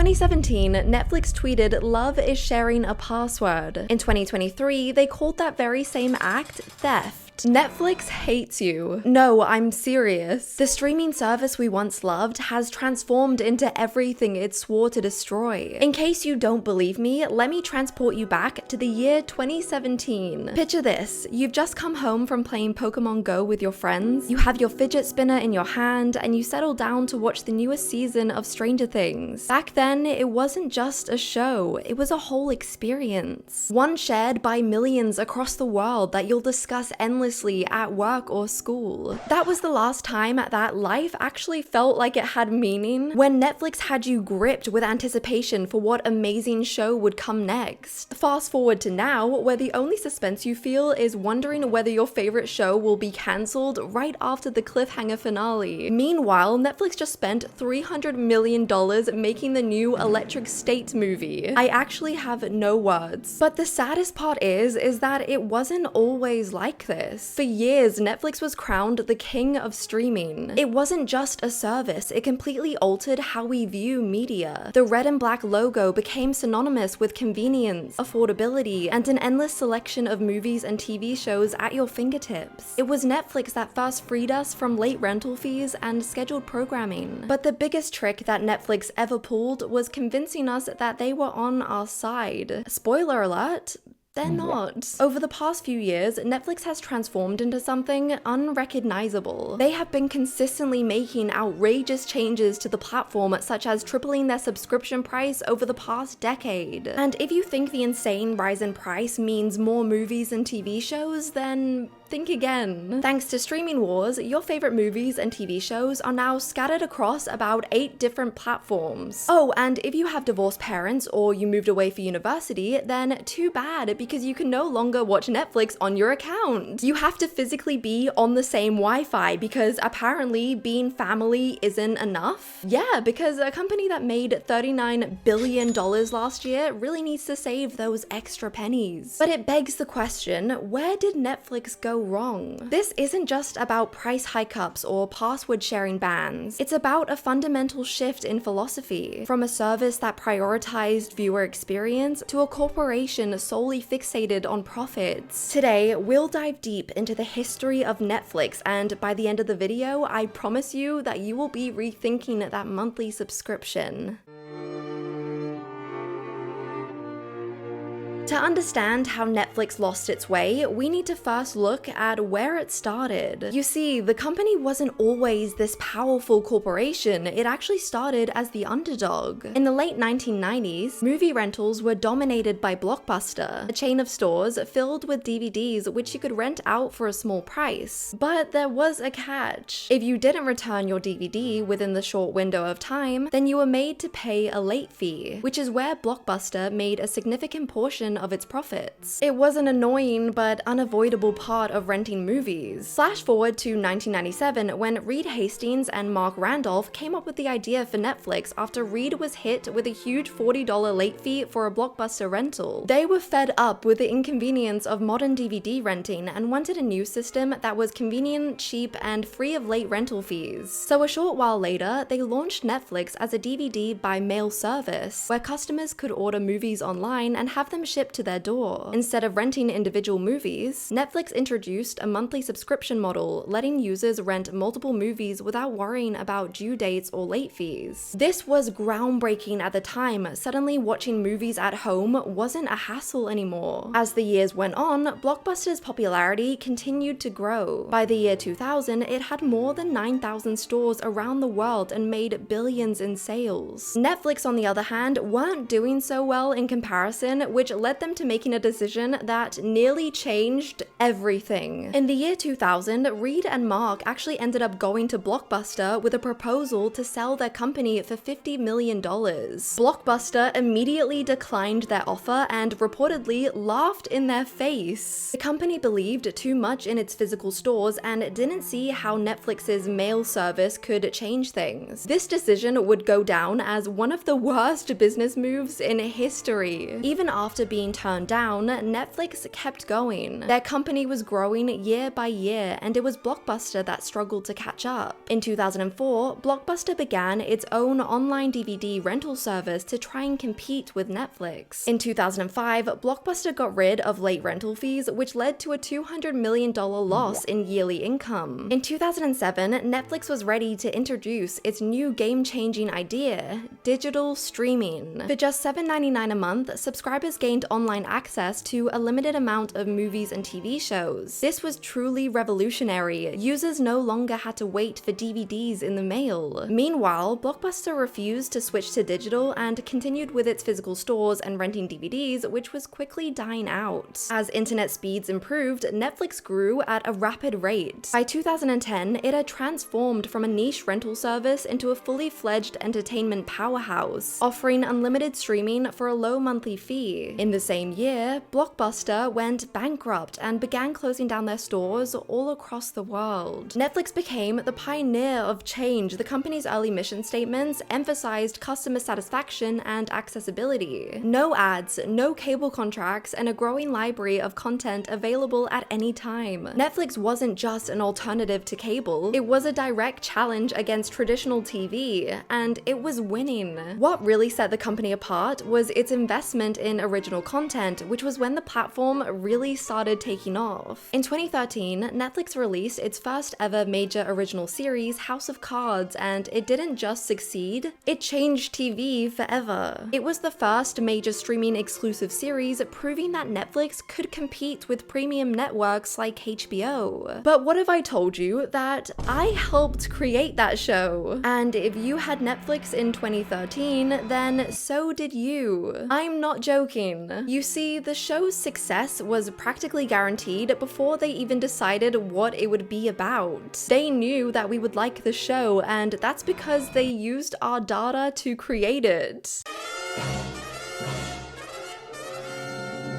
2017, Netflix tweeted, "Love is sharing a password." In 2023, they called that very same act theft. Netflix hates you. No, I'm serious. The streaming service we once loved has transformed into everything it swore to destroy. In case you don't believe me, let me transport you back to the year 2017. Picture this. You've just come home from playing Pokemon Go with your friends, you have your fidget spinner in your hand, and you settle down to watch the newest season of Stranger Things. Back then, it wasn't just a show, it was a whole experience. One shared by millions across the world that you'll discuss endlessly at work or school. That was the last time that life actually felt like it had meaning, when Netflix had you gripped with anticipation for what amazing show would come next. Fast forward to now, where the only suspense you feel is wondering whether your favorite show will be cancelled right after the cliffhanger finale. Meanwhile, Netflix just spent $300 million making the new Electric State movie. I actually have no words. But the saddest part is that it wasn't always like this. For years, Netflix was crowned the king of streaming. It wasn't just a service, it completely altered how we view media. The red and black logo became synonymous with convenience, affordability, and an endless selection of movies and TV shows at your fingertips. It was Netflix that first freed us from late rental fees and scheduled programming. But the biggest trick that Netflix ever pulled was convincing us that they were on our side. Spoiler alert, they're not. Over the past few years, Netflix has transformed into something unrecognizable. They have been consistently making outrageous changes to the platform, such as tripling their subscription price over the past decade. And if you think the insane rise in price means more movies and TV shows, then think again. Thanks to streaming wars, your favorite movies and TV shows are now scattered across about 8 different platforms. Oh, and if you have divorced parents or you moved away for university, then too bad, because you can no longer watch Netflix on your account. You have to physically be on the same Wi-Fi because apparently being family isn't enough. Yeah, because a company that made $39 billion last year really needs to save those extra pennies. But it begs the question, where did Netflix go wrong? This isn't just about price hike-ups or password sharing bans. It's about a fundamental shift in philosophy, from a service that prioritized viewer experience to a corporation solely fixated on profits. Today, we'll dive deep into the history of Netflix, and by the end of the video, I promise you that you will be rethinking that monthly subscription. To understand how Netflix lost its way, we need to first look at where it started. You see, the company wasn't always this powerful corporation. It actually started as the underdog. In the late 1990s, movie rentals were dominated by Blockbuster, a chain of stores filled with DVDs which you could rent out for a small price. But there was a catch. If you didn't return your DVD within the short window of time, then you were made to pay a late fee, which is where Blockbuster made a significant portion of its profits. It was an annoying but unavoidable part of renting movies. Flash forward to 1997, when Reed Hastings and Mark Randolph came up with the idea for Netflix after Reed was hit with a huge $40 late fee for a Blockbuster rental. They were fed up with the inconvenience of modern DVD renting and wanted a new system that was convenient, cheap, and free of late rental fees. So a short while later, they launched Netflix as a DVD by mail service, where customers could order movies online and have them shipped to their door. Instead of renting individual movies, Netflix introduced a monthly subscription model, letting users rent multiple movies without worrying about due dates or late fees. This was groundbreaking at the time. Suddenly, watching movies at home wasn't a hassle anymore. As the years went on, Blockbuster's popularity continued to grow. By the year 2000, it had more than 9,000 stores around the world and made billions in sales. Netflix, on the other hand, weren't doing so well in comparison, which led them to making a decision that nearly changed everything. In the year 2000, Reed and Mark actually ended up going to Blockbuster with a proposal to sell their company for $50 million. Blockbuster immediately declined their offer and reportedly laughed in their face. The company believed too much in its physical stores and didn't see how Netflix's mail service could change things. This decision would go down as one of the worst business moves in history. Even after being being turned down, Netflix kept going. Their company was growing year by year, and it was Blockbuster that struggled to catch up. In 2004, Blockbuster began its own online DVD rental service to try and compete with Netflix. In 2005, Blockbuster got rid of late rental fees, which led to a $200 million loss in yearly income. In 2007, Netflix was ready to introduce its new game-changing idea, digital streaming. For just $7.99 a month, subscribers gained online access to a limited amount of movies and TV shows. This was truly revolutionary. Users no longer had to wait for DVDs in the mail. Meanwhile, Blockbuster refused to switch to digital and continued with its physical stores and renting DVDs, which was quickly dying out. As internet speeds improved, Netflix grew at a rapid rate. By 2010, it had transformed from a niche rental service into a fully fledged entertainment powerhouse, offering unlimited streaming for a low monthly fee. In the same year, Blockbuster went bankrupt and began closing down their stores all across the world. Netflix became the pioneer of change. The company's early mission statements emphasized customer satisfaction and accessibility. No ads, no cable contracts, and a growing library of content available at any time. Netflix wasn't just an alternative to cable, it was a direct challenge against traditional TV, and it was winning. What really set the company apart was its investment in original content, which was when the platform really started taking off. In 2013, Netflix released its first ever major original series, House of Cards, and it didn't just succeed, it changed TV forever. It was the first major streaming exclusive series, proving that Netflix could compete with premium networks like HBO. But what if I told you that I helped create that show? And if you had Netflix in 2013, then so did you. I'm not joking. You see, the show's success was practically guaranteed before they even decided what it would be about. They knew that we would like the show, and that's because they used our data to create it.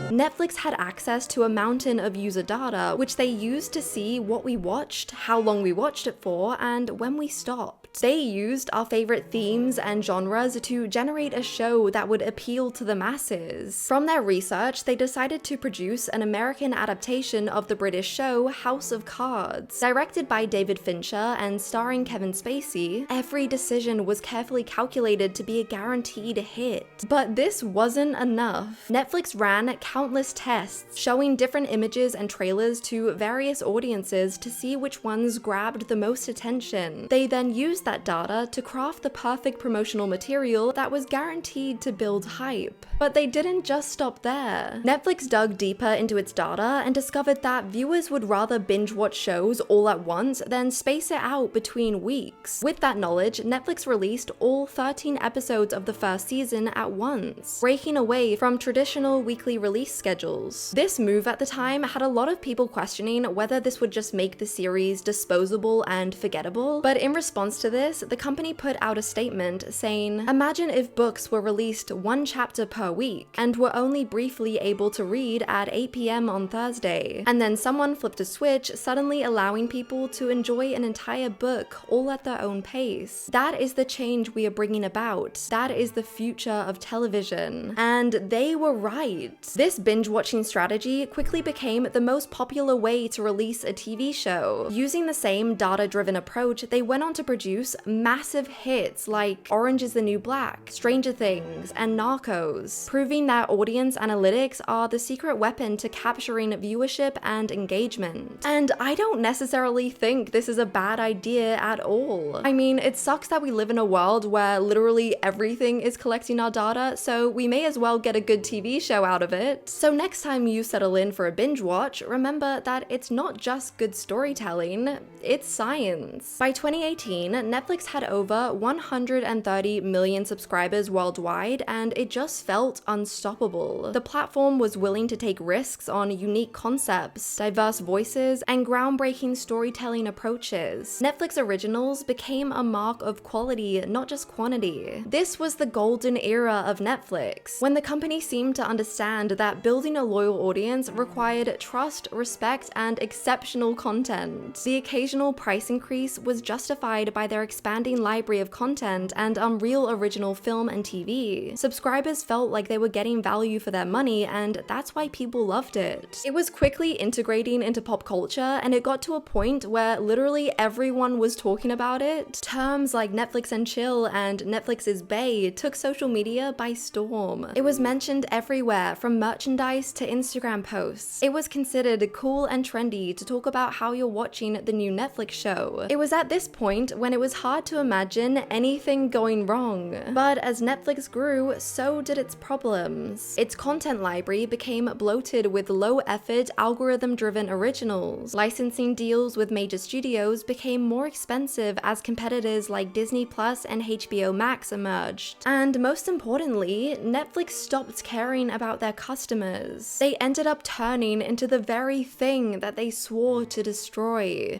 Netflix had access to a mountain of user data, which they used to see what we watched, how long we watched it for, and when we stopped. They used our favorite themes and genres to generate a show that would appeal to the masses. From their research, they decided to produce an American adaptation of the British show House of Cards. Directed by David Fincher and starring Kevin Spacey, every decision was carefully calculated to be a guaranteed hit. But this wasn't enough. Netflix ran countless tests, showing different images and trailers to various audiences to see which ones grabbed the most attention. They then used that data to craft the perfect promotional material that was guaranteed to build hype. But they didn't just stop there. Netflix dug deeper into its data and discovered that viewers would rather binge watch shows all at once than space it out between weeks. With that knowledge, Netflix released all 13 episodes of the first season at once, breaking away from traditional weekly release schedules. This move at the time had a lot of people questioning whether this would just make the series disposable and forgettable, but in response to this, the company put out a statement saying, "Imagine if books were released one chapter per week and were only briefly able to read at 8 p.m. on Thursday, and then someone flipped a switch, suddenly allowing people to enjoy an entire book all at their own pace. That is the change we are bringing about. That is the future of television." And they were right. This binge-watching strategy quickly became the most popular way to release a TV show. Using the same data-driven approach, they went on to produce massive hits like Orange is the New Black, Stranger Things, and Narcos, proving that audience analytics are the secret weapon to capturing viewership and engagement. And I don't necessarily think this is a bad idea at all. I mean, it sucks that we live in a world where literally everything is collecting our data, so we may as well get a good TV show out of it. So next time you settle in for a binge watch, remember that it's not just good storytelling, it's science. By 2018, Netflix had over 130 million subscribers worldwide, and it just felt unstoppable. The platform was willing to take risks on unique concepts, diverse voices, and groundbreaking storytelling approaches. Netflix originals became a mark of quality, not just quantity. This was the golden era of Netflix, when the company seemed to understand that building a loyal audience required trust, respect, and exceptional content. The occasional price increase was justified by their their expanding library of content and unreal original film and TV, subscribers felt like they were getting value for their money, and that's why people loved it. It was quickly integrating into pop culture, and it got to a point where literally everyone was talking about it. Terms like Netflix and chill and Netflix is bae took social media by storm. It was mentioned everywhere, from merchandise to Instagram posts. It was considered cool and trendy to talk about how you're watching the new Netflix show. It was at this point when it was hard to imagine anything going wrong. But as Netflix grew, so did its problems. Its content library became bloated with low-effort, algorithm-driven originals. Licensing deals with major studios became more expensive as competitors like Disney Plus and HBO Max emerged. And most importantly, Netflix stopped caring about their customers. They ended up turning into the very thing that they swore to destroy.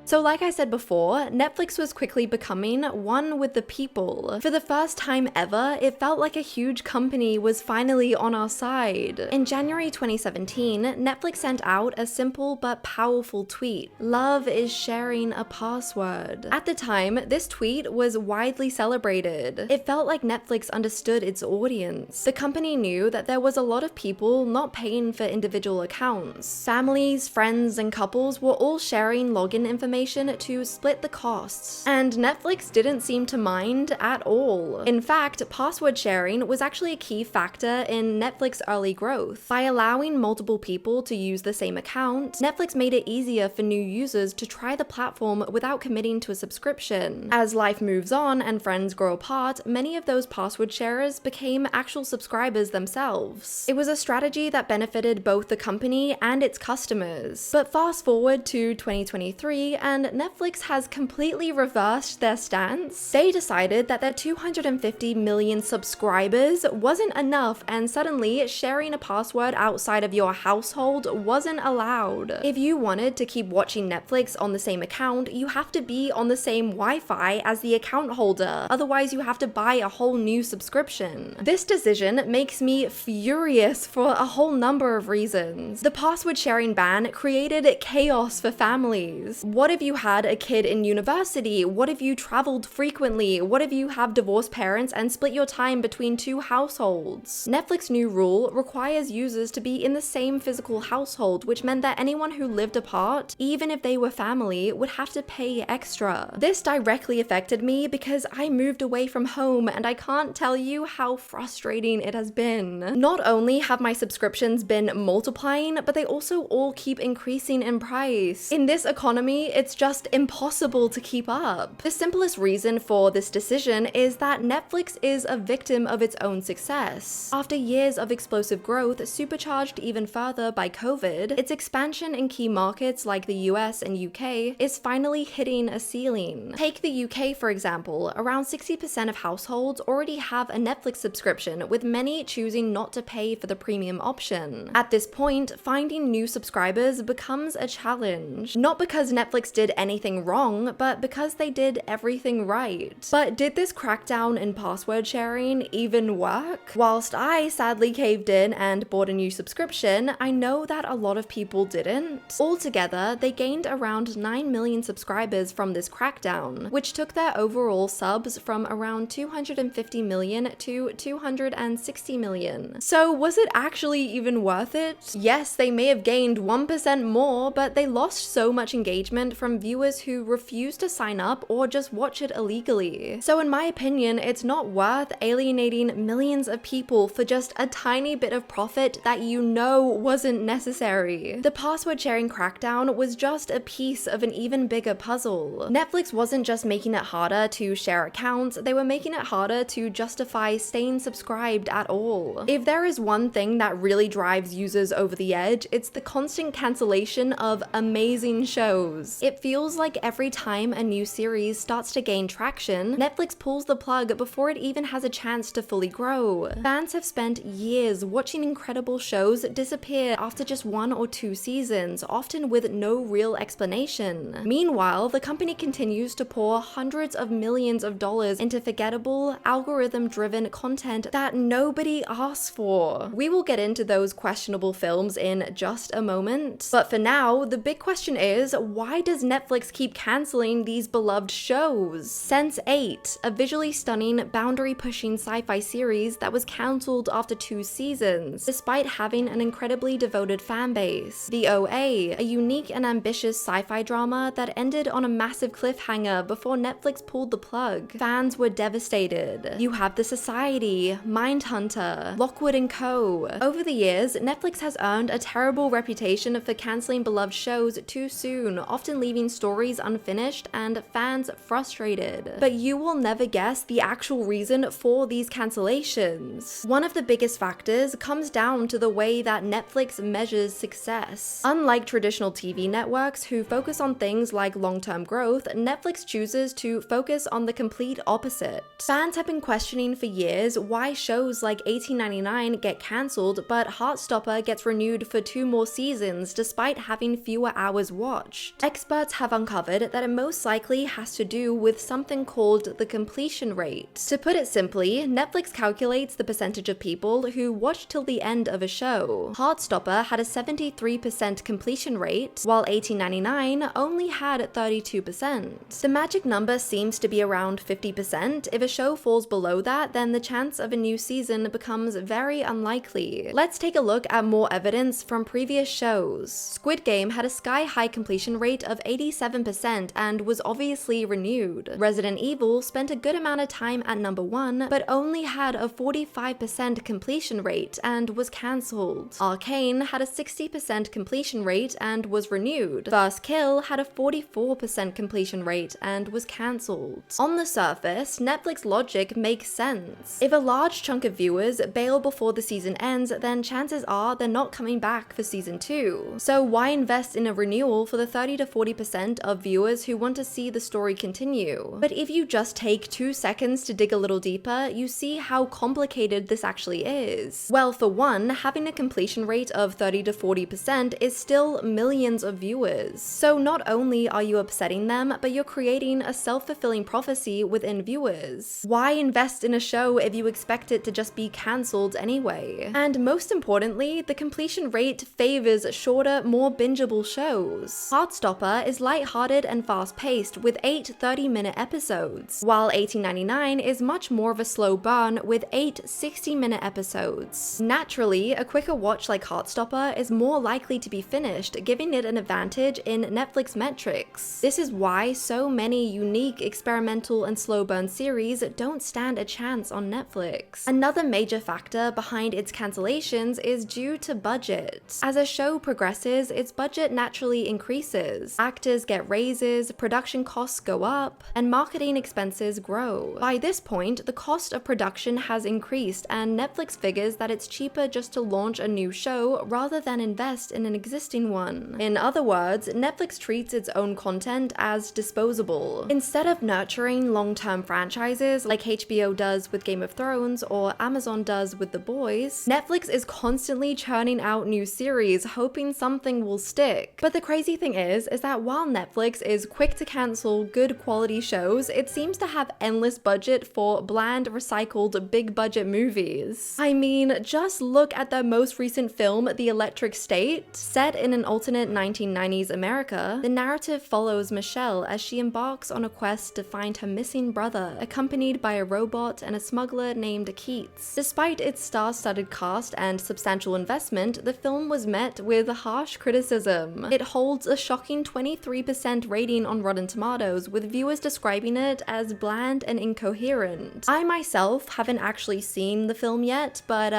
So like I said before, Netflix was quickly becoming one with the people. For the first time ever, it felt like a huge company was finally on our side. In January 2017, Netflix sent out a simple but powerful tweet: "Love is sharing a password." At the time, this tweet was widely celebrated. It felt like Netflix understood its audience. The company knew that there was a lot of people not paying for individual accounts. Families, friends, and couples were all sharing login information to split the costs, and Netflix didn't seem to mind at all. In fact, password sharing was actually a key factor in Netflix early growth. By allowing multiple people to use the same account, Netflix made it easier for new users to try the platform without committing to a subscription. As life moves on and friends grow apart, many of those password sharers became actual subscribers themselves. It was a strategy that benefited both the company and its customers. But fast forward to 2023, and Netflix has completely reversed their stance. They decided that their 250 million subscribers wasn't enough, and suddenly sharing a password outside of your household wasn't allowed. If you wanted to keep watching Netflix on the same account, you have to be on the same Wi-Fi as the account holder, otherwise you have to buy a whole new subscription. This decision makes me furious for a whole number of reasons. The password sharing ban created chaos for families. What if you had a kid in university? What if you traveled frequently? What if you have divorced parents and split your time between two households? Netflix's new rule requires users to be in the same physical household, which meant that anyone who lived apart, even if they were family, would have to pay extra. This directly affected me because I moved away from home, and I can't tell you how frustrating it has been. Not only have my subscriptions been multiplying, but they also all keep increasing in price. In this economy, it's just impossible to keep up. The simplest reason for this decision is that Netflix is a victim of its own success. After years of explosive growth, supercharged even further by COVID, its expansion in key markets like the US and UK is finally hitting a ceiling. Take the UK for example. Around 60% of households already have a Netflix subscription, with many choosing not to pay for the premium option. At this point, finding new subscribers becomes a challenge. Not because Netflix did anything wrong, but because they did everything right. But did this crackdown in password sharing even work? Whilst I sadly caved in and bought a new subscription, I know that a lot of people didn't. Altogether, they gained around 9 million subscribers from this crackdown, which took their overall subs from around 250 million to 260 million. So was it actually even worth it? Yes, they may have gained 1% more, but they lost so much engagement from viewers who refuse to sign up or just watch it illegally. So in my opinion, it's not worth alienating millions of people for just a tiny bit of profit that you know wasn't necessary. The password sharing crackdown was just a piece of an even bigger puzzle. Netflix wasn't just making it harder to share accounts, they were making it harder to justify staying subscribed at all. If there is one thing that really drives users over the edge, it's the constant cancellation of amazing shows. It feels like every time a new series starts to gain traction, Netflix pulls the plug before it even has a chance to fully grow. Fans have spent years watching incredible shows disappear after just 1 or 2 seasons, often with no real explanation. Meanwhile, the company continues to pour hundreds of millions of dollars into forgettable, algorithm-driven content that nobody asks for. We will get into those questionable films in just a moment, but for now, the big question is, why does Netflix keep canceling these beloved shows? Sense8, a visually stunning, boundary-pushing sci-fi series that was cancelled after 2 seasons, despite having an incredibly devoted fanbase. The OA, a unique and ambitious sci-fi drama that ended on a massive cliffhanger before Netflix pulled the plug. Fans were devastated. You have The Society, Mindhunter, Lockwood & Co. Over the years, Netflix has earned a terrible reputation for cancelling beloved shows too soon, often leaving stories unfinished and fans frustrated. But you will never guess the actual reason for these cancellations. One of the biggest factors comes down to the way that Netflix measures success. Unlike traditional TV networks who focus on things like long-term growth, Netflix chooses to focus on the complete opposite. Fans have been questioning for years why shows like 1899 get cancelled, but Heartstopper gets renewed for 2 more seasons despite having fewer hours watched. Experts have uncovered that it most likely has to do with something called the completion rate. To put it simply, Netflix calculates the percentage of people who watch till the end of a show. Heartstopper had a 73% completion rate, while 1899 only had 32%. The magic number seems to be around 50%. If a show falls below that, then the chance of a new season becomes very unlikely. Let's take a look at more evidence from previous shows. Squid Game had a sky-high completion rate of 87% and was obviously renewed. Resident Evil spent a good amount of time at number 1, but only had a 45% completion rate and was cancelled. Arcane had a 60% completion rate and was renewed. First Kill had a 44% completion rate and was cancelled. On the surface, Netflix logic makes sense. If a large chunk of viewers bail before the season ends, then chances are they're not coming back for season 2. So why invest in a renewal for the 30 to 40% of viewers who want to see the story continue? But if you just take 2 seconds to dig a little deeper, you see how complicated this actually is. Well, for one, having a completion rate of 30 to 40% is still millions of viewers. So not only are you upsetting them, but you're creating a self-fulfilling prophecy within viewers. Why invest in a show if you expect it to just be cancelled anyway? And most importantly, the completion rate favors shorter, more bingeable shows. Heartstopper is lighthearted and fast-paced with 8 30-minute episodes, while 1899 is much more of a slow burn with 8 60-minute episodes. Naturally, a quicker watch like Heartstopper is more likely to be finished, giving it an advantage in Netflix metrics. This is why so many unique, experimental, and slow burn series don't stand a chance on Netflix. Another major factor behind its cancellations is due to budget. As a show progresses, its budget naturally increases. Actors get raises, production costs go up, and marketing expenses grow. By this point, the cost of production has increased, and Netflix figures that it's cheaper just to launch a new show rather than invest in an existing one. In other words, Netflix treats its own content as disposable. Instead of nurturing long-term franchises like HBO does with Game of Thrones or Amazon does with The Boys, Netflix is constantly churning out new series, hoping something will stick. But the crazy thing is that while Netflix is quick to cancel good quality shows, it seems to have endless budget for bland, recycled, big budget movies. I mean, just look at their most recent film, The Electric State. Set in an alternate 1990s America, the narrative follows Michelle as she embarks on a quest to find her missing brother, accompanied by a robot and a smuggler named Keats. Despite its star-studded cast and substantial investment, the film was met with harsh criticism. It holds a shocking 23% rating on Rotten Tomatoes, with viewers describing it as bland and incoherent. I myself haven't actually seen the film yet, but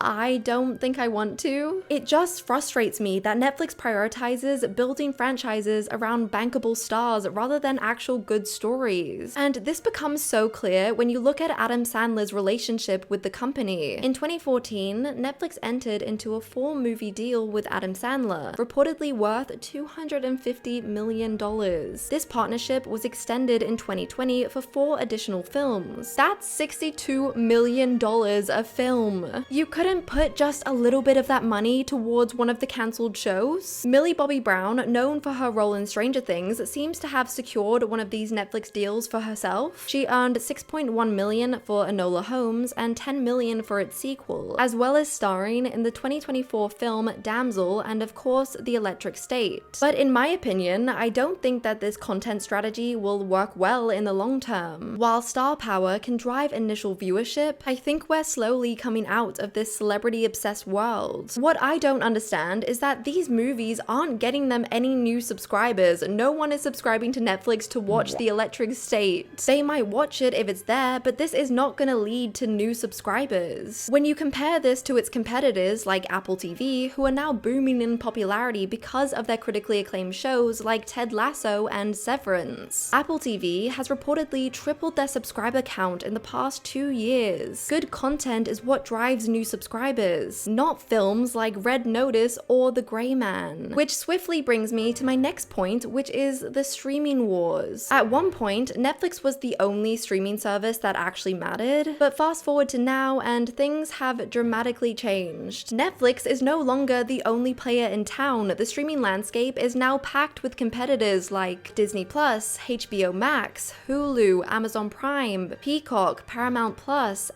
I don't think I want to. It just frustrates me that Netflix prioritizes building franchises around bankable stars rather than actual good stories. And this becomes so clear when you look at Adam Sandler's relationship with the company. In 2014, Netflix entered into a 4-movie deal with Adam Sandler, reportedly worth $250 million. This partnership was extended in 2020 for 4 additional films. That's $62 million a film. You couldn't put just a little bit of that money towards one of the cancelled shows? Millie Bobby Brown, known for her role in Stranger Things, seems to have secured one of these Netflix deals for herself. She earned $6.1 million for Enola Holmes and $10 million for its sequel, as well as starring in the 2024 film Damsel and of course The Electric State. But in my opinion, I don't think that this content strategy will work well in the long term. While star power can drive initial viewership, I think we're slowly coming out of this celebrity-obsessed world. What I don't understand is that these movies aren't getting them any new subscribers. No one is subscribing to Netflix to watch The Electric State. They might watch it if it's there, but this is not gonna lead to new subscribers. When you compare this to its competitors like Apple TV, who are now booming in popularity because of their critically acclaimed shows like Ted Lasso and Severance. Apple TV has reportedly tripled their subscriber count in the past 2 years. Good content is what drives new subscribers, not films like Red Notice or The Gray Man. Which swiftly brings me to my next point, which is the streaming wars. At one point, Netflix was the only streaming service that actually mattered, but fast forward to now and things have dramatically changed. Netflix is no longer the only player in town. The streaming landscape is now packed with competitors like Disney+, HBO Max, Hulu, Amazon Prime, Peacock, Paramount+,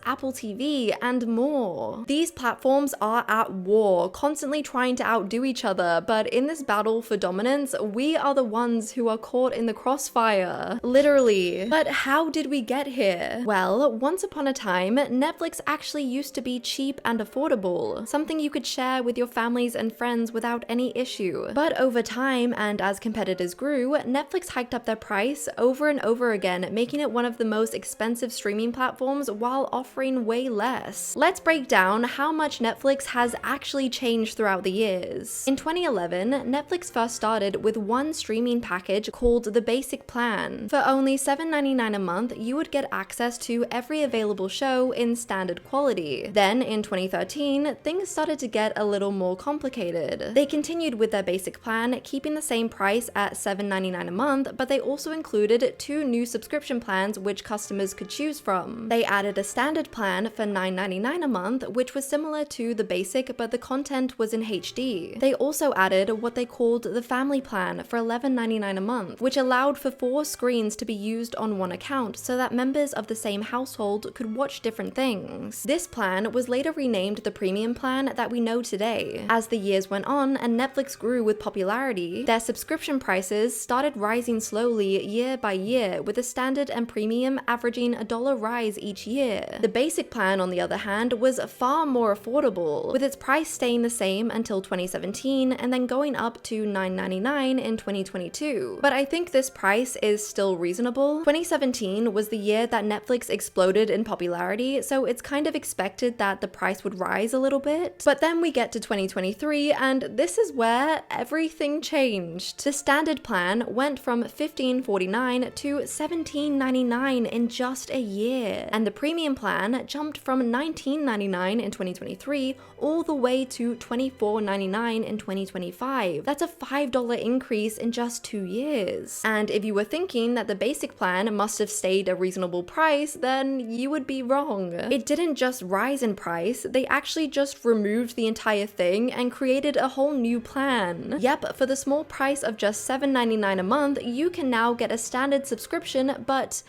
Apple TV, and more. These platforms are at war, constantly trying to outdo each other, but in this battle for dominance, we are the ones who are caught in the crossfire. Literally. But how did we get here? Well, once upon a time, Netflix actually used to be cheap and affordable, something you could share with your families and friends without any issue. But over time, and as competitors grew, Netflix hiked up their price over and over again, making it one of the most expensive streaming platforms while offering way less. Let's break down how much Netflix has actually changed throughout the years. In 2011, Netflix first started with one streaming package called the Basic Plan. For only $7.99 a month, you would get access to every available show in standard quality. Then in 2013, things started to get a little more complicated. They continued with their Basic Plan, keeping the same price at $7.99 a month, but they also included 2 new subscription plans which customers could choose from. They added a standard plan for $9.99 a month, which was similar to the Basic, but the content was in HD. They also added what they called the Family Plan for $11.99 a month, which allowed for 4 screens to be used on one account so that members of the same household could watch different things. This plan was later renamed the Premium Plan that we know today. As the years went on and Netflix grew with popularity, their subscription prices started rising slowly year by year, with the standard and premium averaging $1 rise each year. The Basic Plan, on the other hand, was far more affordable, with its price staying the same until 2017 and then going up to $9.99 in 2022. But I think this price is still reasonable. 2017 was the year that Netflix exploded in popularity, so it's kind of expected that the price would rise a little bit. But then we get to 2023 and this is where everything changed. The standard plan went from $15.49 to $17.99 in just a year, and the premium plan jumped from $19.99 in 2023 all the way to $24.99 in 2025. That's a $5 increase in just 2 years. And if you were thinking that the Basic Plan must have stayed a reasonable price, then you would be wrong. It didn't just rise in price, they actually just removed the entire thing and created a whole new plan. Yep, for the small price of just $7.99 a month, you can now get a standard subscription, but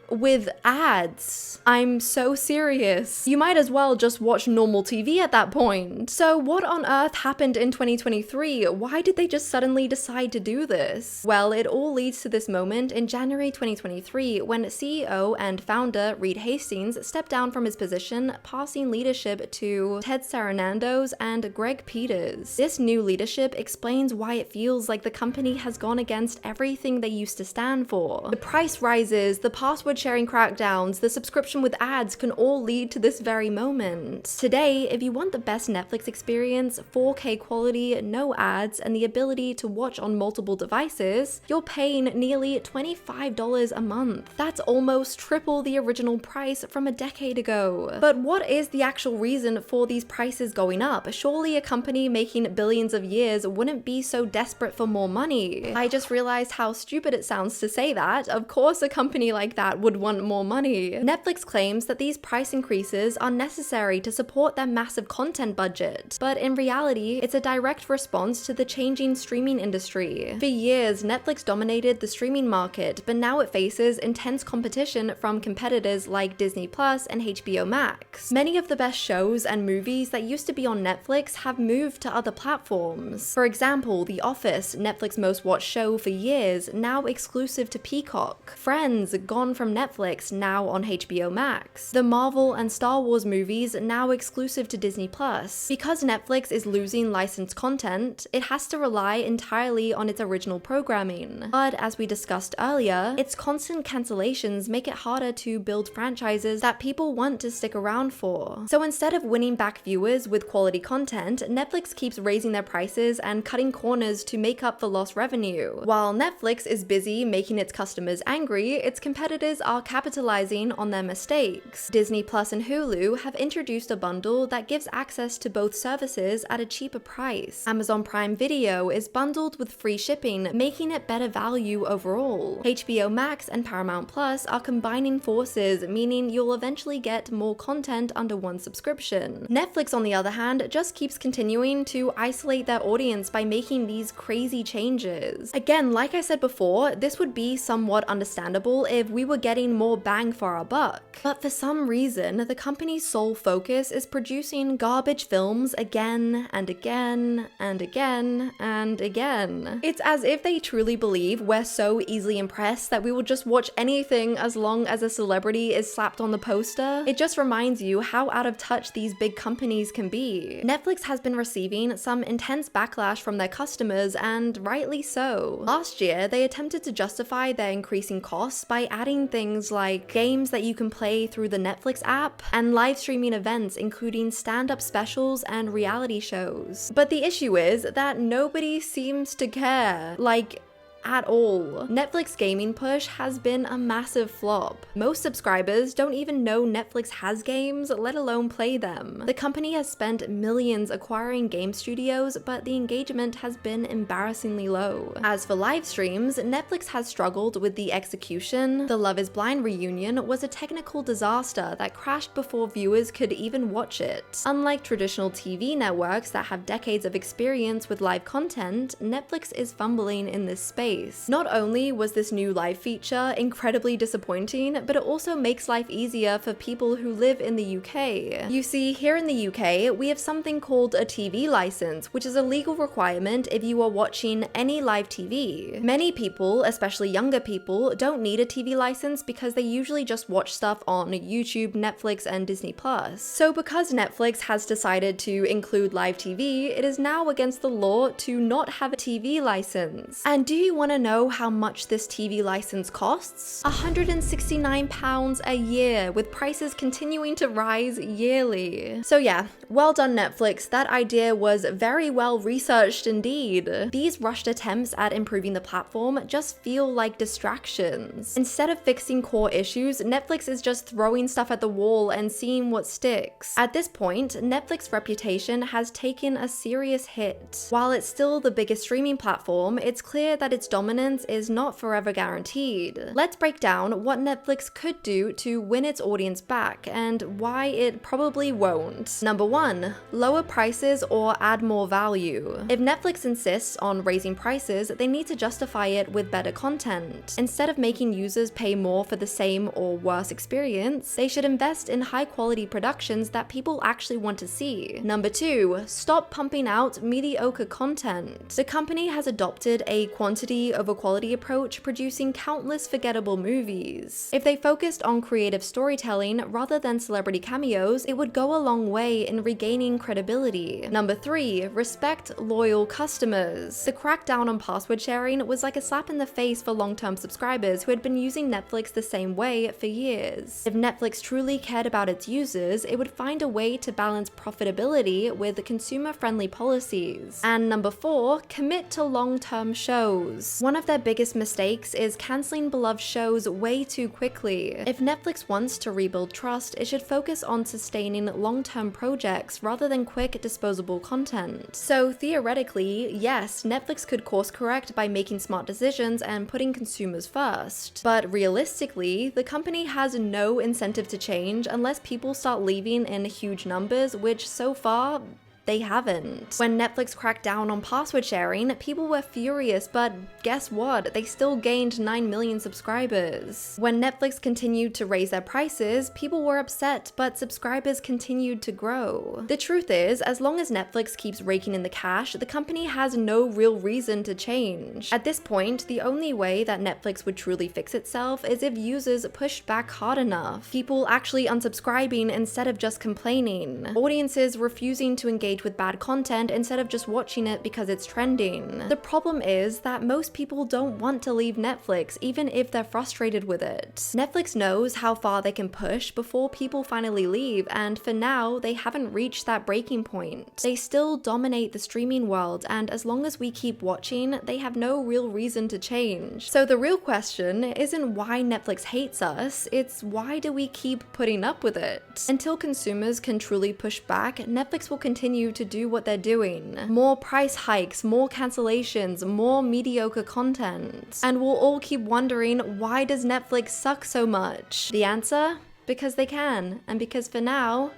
with ads. I'm so serious. You might as well just watch normal TV at that point. So what on earth happened in 2023? Why did they just suddenly decide to do this? Well, it all leads to this moment in January 2023 when CEO and founder Reed Hastings stepped down from his position, passing leadership to Ted Sarandos and Greg Peters. This new leadership explains why it feels like the company has gone against everything they used to stand for. The price rises, the password sharing crackdowns, the subscription with ads can all lead to this very moment. Today, if you want the best Netflix experience, 4K quality, no ads, and the ability to watch on multiple devices, you're paying nearly $25 a month. That's almost triple the original price from a decade ago. But what is the actual reason for these prices going up? Surely a company making billions of years wouldn't be so desperate for more money. I just realized how stupid it sounds to say that. Of course a company like that would want more money. Netflix claims that these price increases are necessary to support their massive content budget, but in reality, it's a direct response to the changing streaming industry. For years, Netflix dominated the streaming market, but now it faces intense competition from competitors like Disney Plus and HBO Max. Many of the best shows and movies that used to be on Netflix have moved to other platforms. For example, The Office, Netflix's most watched show for years, now exclusive to Peacock. Friends, gone from Netflix, now on HBO Max. The Marvel and Star Wars movies, now exclusive to Disney Plus. Because Netflix is losing licensed content, it has to rely entirely on its original programming. But as we discussed earlier, its constant cancellations make it harder to build franchises that people want to stick around for. So instead of winning back viewers with quality content, Netflix keeps raising their prices and cutting corners to make up for lost revenue. While Netflix is busy making its customers angry, its competitors are capitalizing on their mistakes. Disney Plus and Hulu have introduced a bundle that gives access to both services at a cheaper price. Amazon Prime Video is bundled with free shipping, making it better value overall. HBO Max and Paramount Plus are combining forces, meaning you'll eventually get more content under one subscription. Netflix, on the other hand, just keeps continuing to isolate their audience by making these crazy changes. Again, like I said before, this would be somewhat understandable if we were getting more bang for our buck. But for some reason, the company's sole focus is producing garbage films again and again and again and again. It's as if they truly believe we're so easily impressed that we will just watch anything as long as a celebrity is slapped on the poster. It just reminds you how out of touch these big companies can be. Netflix has been receiving some intense backlash from their customers, and rightly so. Last year, they attempted to justify their increasing costs by adding things like games that you can play through the Netflix app and live streaming events including stand-up specials and reality shows. But the issue is that nobody seems to care. Like, at all. Netflix gaming push has been a massive flop. Most subscribers don't even know Netflix has games, let alone play them. The company has spent millions acquiring game studios, but the engagement has been embarrassingly low. As for live streams, Netflix has struggled with the execution. The Love is Blind reunion was a technical disaster that crashed before viewers could even watch it. Unlike traditional TV networks that have decades of experience with live content, Netflix is fumbling in this space. Not only was this new live feature incredibly disappointing, but it also makes life easier for people who live in the UK. You see, here in the UK, we have something called a TV license, which is a legal requirement if you are watching any live TV. Many people, especially younger people, don't need a TV license because they usually just watch stuff on YouTube, Netflix, and Disney Plus. So because Netflix has decided to include live TV, it is now against the law to not have a TV license. And do you want to know how much this TV license costs? £169 a year, with prices continuing to rise yearly. So yeah, well done Netflix, that idea was very well researched indeed. These rushed attempts at improving the platform just feel like distractions. Instead of fixing core issues, Netflix is just throwing stuff at the wall and seeing what sticks. At this point, Netflix's reputation has taken a serious hit. While it's still the biggest streaming platform, it's clear that its dominance is not forever guaranteed. Let's break down what Netflix could do to win its audience back and why it probably won't. Number 1, lower prices or add more value. If Netflix insists on raising prices, they need to justify it with better content. Instead of making users pay more for the same or worse experience, they should invest in high-quality productions that people actually want to see. Number 2, stop pumping out mediocre content. The company has adopted a quantity quantity over quality approach, producing countless forgettable movies. If they focused on creative storytelling rather than celebrity cameos, it would go a long way in regaining credibility. Number 3. Respect loyal customers. The crackdown on password sharing was like a slap in the face for long-term subscribers who had been using Netflix the same way for years. If Netflix truly cared about its users, it would find a way to balance profitability with consumer-friendly policies. And number 4, commit to long-term shows. One of their biggest mistakes is canceling beloved shows way too quickly. If Netflix wants to rebuild trust, it should focus on sustaining long-term projects rather than quick, disposable content. So theoretically, yes, Netflix could course correct by making smart decisions and putting consumers first. But realistically, the company has no incentive to change unless people start leaving in huge numbers, which so far, they haven't. When Netflix cracked down on password sharing, people were furious, but guess what? They still gained 9 million subscribers. When Netflix continued to raise their prices, people were upset, but subscribers continued to grow. The truth is, as long as Netflix keeps raking in the cash, the company has no real reason to change. At this point, the only way that Netflix would truly fix itself is if users pushed back hard enough. People actually unsubscribing instead of just complaining. Audiences refusing to engage with bad content instead of just watching it because it's trending. The problem is that most people don't want to leave Netflix even if they're frustrated with it. Netflix knows how far they can push before people finally leave, and for now, they haven't reached that breaking point. They still dominate the streaming world, and as long as we keep watching, they have no real reason to change. So the real question isn't why Netflix hates us, it's why do we keep putting up with it? Until consumers can truly push back, Netflix will continue to do what they're doing. More price hikes, more cancellations, more mediocre content. And we'll all keep wondering, why does Netflix suck so much? The answer? Because they can, and because for now,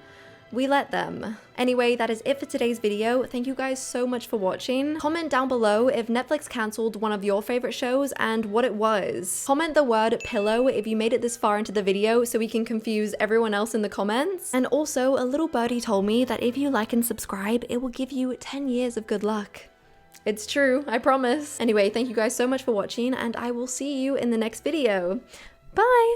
we let them. Anyway, that is it for today's video. Thank you guys so much for watching. Comment down below if Netflix cancelled one of your favorite shows and what it was. Comment the word pillow if you made it this far into the video so we can confuse everyone else in the comments. And also, a little birdie told me that if you like and subscribe, it will give you 10 years of good luck. It's true, I promise. Anyway, thank you guys so much for watching, and I will see you in the next video. Bye!